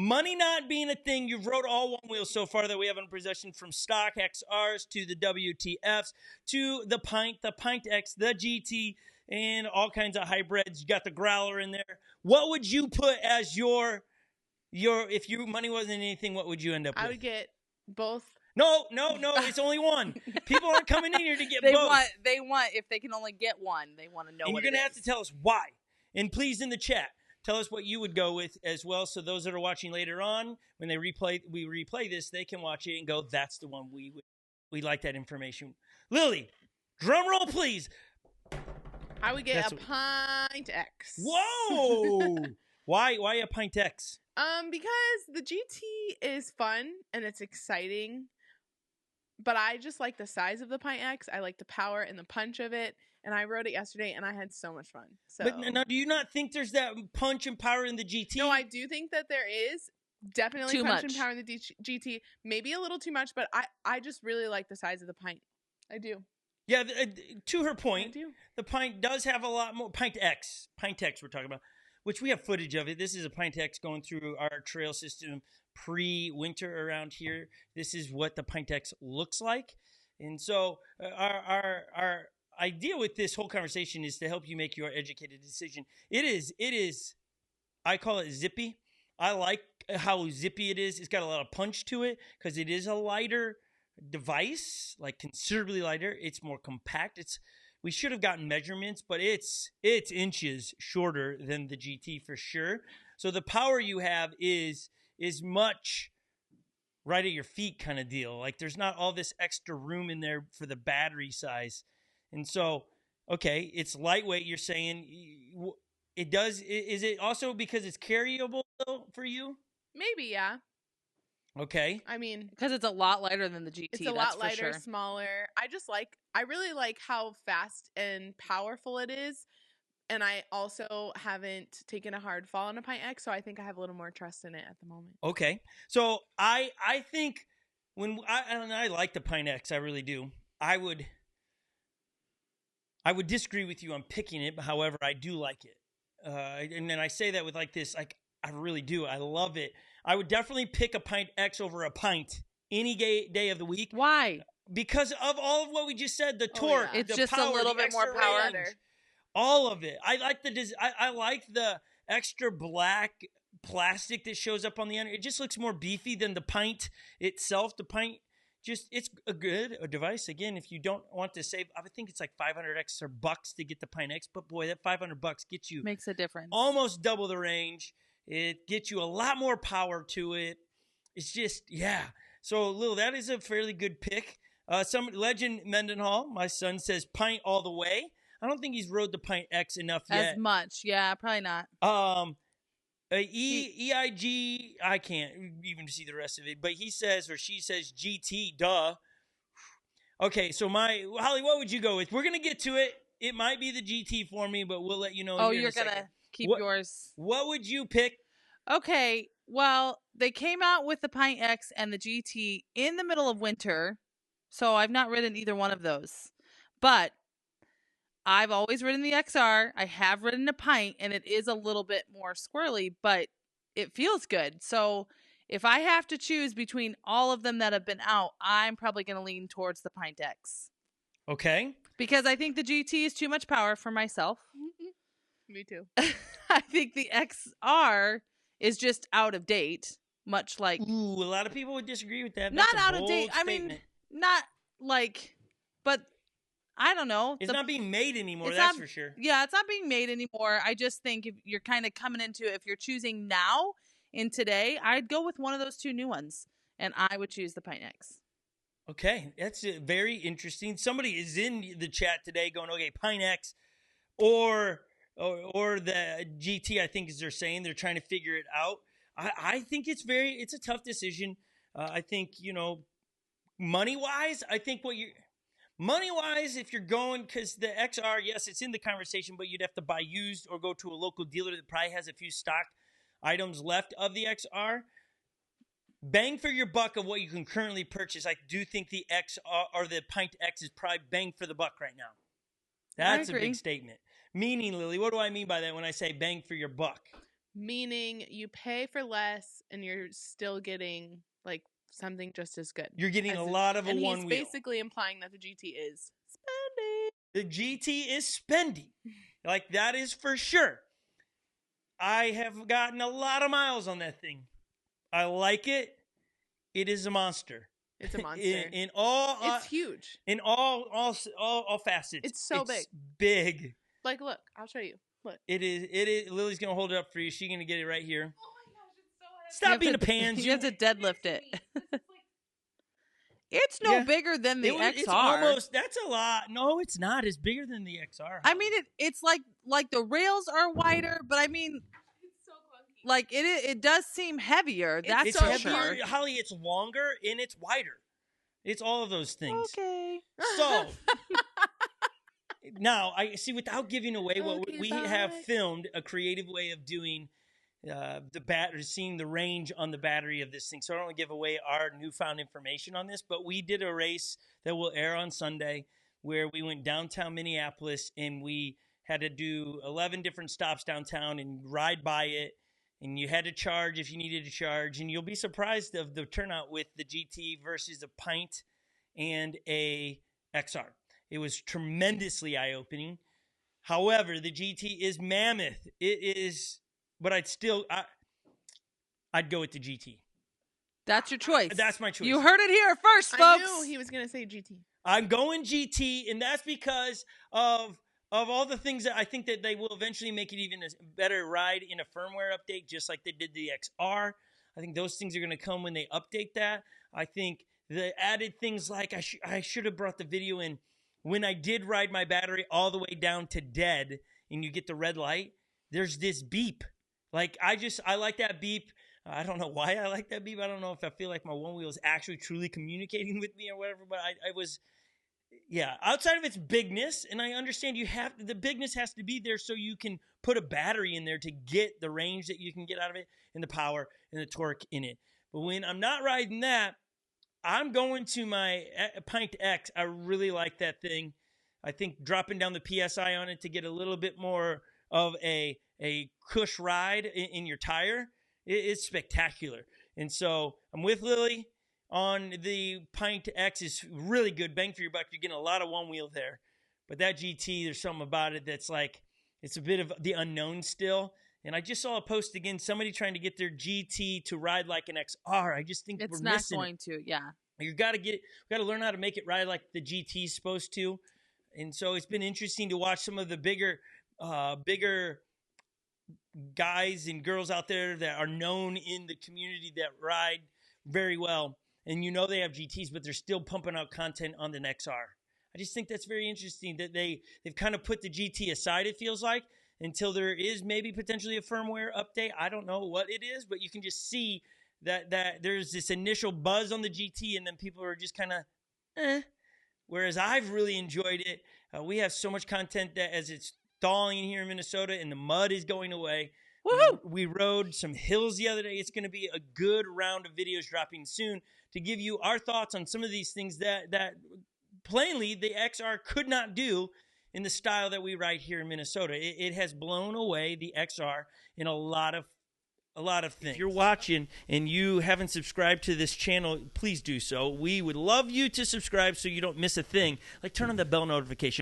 Money not being a thing, you've rode all one wheels so far that we have in possession, from stock XRs to the WTFs to the Pint X, the GT, and all kinds of hybrids. You got the Growler in there. What would you put as your if your money wasn't anything, what would you end up with? I would get both. No, it's only one. People aren't coming in here to get both. They want, if they can only get one, they want to know and what you're going to it have to tell us why. And please, in the chat, tell us what you would go with as well, so those that are watching later on, when we replay this, they can watch it and go, that's the one we like that information. Lily, drum roll, please. I would get a Pint X. Whoa! Why a Pint X? Because the GT is fun and it's exciting, but I just like the size of the Pint X. I like the power and the punch of it, and I rode it yesterday and I had so much fun. So, but now, do you not think there's that punch and power in the GT? No, I do think that there is definitely too punch much. and power in the GT. Maybe a little too much, but I just really like the size of the Pint. I do. Yeah, to her point, I do. The Pint does have a lot more. Pint X we're talking about, which we have footage of it. This is a Pint X going through our trail system pre-winter around here. This is what the Pint X looks like. And so our idea with this whole conversation is to help you make your educated decision. It is, I call it zippy. I like how zippy it is. It's got a lot of punch to it because it is a lighter device, like considerably lighter. It's more compact. We should have gotten measurements, but it's inches shorter than the GT for sure. So the power you have is much right at your feet kind of deal. Like there's not all this extra room in there for the battery size. And so, okay, it's lightweight. You're saying it does. Is it also because it's carryable for you? Maybe, yeah. Okay. I mean, because it's a lot lighter than the GT. It's a lot lighter, smaller. I really like how fast and powerful it is. And I also haven't taken a hard fall on a Pint X, so I think I have a little more trust in it at the moment. Okay. So I think I like the Pint X, I really do. I would disagree with you on picking it, but however, I do like it. And then I say that with like this, like I really do. I love it. I would definitely pick a Pint X over a Pint any day of the week. Why? Because of all of what we just said, the torque, it's the just power, a little bit more power. All of it. I like I like the extra black plastic that shows up on the end. It just looks more beefy than the Pint itself. The Pint it's a device. Again, if you don't want to save, I would think it's like $500 extra to get the Pint X. But boy, that $500 gets you makes a difference. Almost double the range. It gets you a lot more power to it. It's just So Lil, that is a fairly good pick. Some legend Mendenhall, my son says Pint all the way. I don't think he's rode the Pint X enough yet. As much, yeah, probably not. EIG, I can't even see the rest of it, but he says, or she says GT, duh. Okay, so Holly, what would you go with? We're going to get to it. It might be the GT for me, but we'll let you know. Oh, you're going to keep yours. What would you pick? Okay, well, they came out with the Pint X and the GT in the middle of winter, so I've not ridden either one of those. But I've always ridden the XR. I have ridden a Pint, and it is a little bit more squirrely, but it feels good. So if I have to choose between all of them that have been out, I'm probably going to lean towards the Pint X. Okay. Because I think the GT is too much power for myself. Me too. I think the XR is just out of date, much like... Ooh, a lot of people would disagree with that. Not out of date. I mean, not like... But... I don't know. It's not being made anymore, that's for sure. Yeah, it's not being made anymore. I just think if you're kind of coming into it, if you're choosing now in today, I'd go with one of those two new ones, and I would choose the Pint X. Okay, that's very interesting. Somebody is in the chat today going, okay, Pint X or the GT, I think is they're saying. They're trying to figure it out. I think it's a tough decision. I think, money-wise, Money-wise, if you're going, because the XR, yes, it's in the conversation, but you'd have to buy used or go to a local dealer that probably has a few stock items left of the XR. Bang for your buck of what you can currently purchase. I do think the XR or the Pint X is probably bang for the buck right now. That's a big statement. Meaning, Lily, what do I mean by that when I say bang for your buck? Meaning you pay for less and you're still getting like something just as good. You're getting as a the- lot of a and one he's wheel. basically implying that the GT is spendy. The GT is spendy. Like, that is for sure. I have gotten a lot of miles on that thing. I like it. It is a monster. It's a monster. In all, it's huge. In all facets. It's so big. Big. Like, look, I'll show you. Look. It is. Lily's gonna hold it up for you. She's gonna get it right here. Oh my gosh, it's so heavy. Stop being a pansy. You have to deadlift it. It's no bigger than the XR. It's almost. That's a lot. No, it's not. It's bigger than the XR. I mean, it's like the rails are wider, but I mean, It's so clunky. like it does seem heavier. That's it's for heavier, sure. Holly. It's longer and it's wider. It's all of those things. Okay. So now I see. Without giving away what Okay, we bye. have filmed, a creative way of doing the battery, seeing the range on the battery of this thing. So I don't want to give away our newfound information on this, but we did a race that will air on Sunday where we went downtown Minneapolis and we had to do 11 different stops downtown and ride by it. And you had to charge if you needed to charge. And you'll be surprised of the turnout with the GT versus a Pint and a XR. It was tremendously eye-opening. However, the GT is mammoth. It is, but I'd go with the GT. That's your choice. That's my choice. You heard it here first, folks. I knew he was going to say GT. I'm going GT, and that's because of all the things that I think that they will eventually make it even a better ride in a firmware update, just like they did the XR. I think those things are going to come when they update that. I think the added things like I should have brought the video in when I did ride my battery all the way down to dead, and you get the red light. There's this beep. Like I like that beep. I don't know why I like that beep. I don't know if I feel like my one wheel is actually truly communicating with me or whatever, but I was. Yeah, outside of its bigness, and I understand the bigness has to be there so you can put a battery in there to get the range that you can get out of it and the power and the torque in it. But when I'm not riding that, I'm going to my Pint X. I really like that thing. I think dropping down the PSI on it to get a little bit more of a cush ride in your tire, it's spectacular. And so I'm with Lily on the Pint X. Is really good. Bang for your buck. You're getting a lot of one wheel there. But that GT, there's something about it that's like, it's a bit of the unknown still. And I just saw a post again, somebody trying to get their GT to ride like an XR. I just think It's we're not missing going to, yeah. You got to learn how to make it ride like the GT's supposed to. And so it's been interesting to watch some of the bigger guys and girls out there that are known in the community that ride very well. And you know they have GTs, but they're still pumping out content on the XR. I just think that's very interesting that they've kind of put the GT aside, it feels like, until there is maybe potentially a firmware update. I don't know what it is, but you can just see that there's this initial buzz on the GT, and then people are just kind of Whereas I've really enjoyed it. We have so much content that as it's thawing here in Minnesota and the mud is going away. Woohoo! We rode some hills the other day. It's going to be a good round of videos dropping soon to give you our thoughts on some of these things that plainly the XR could not do in the style that we ride here in Minnesota. It has blown away the XR in a lot of things. If you're watching and you haven't subscribed to this channel, please do so. We would love you to subscribe so you don't miss a thing. Like turn on the bell notification.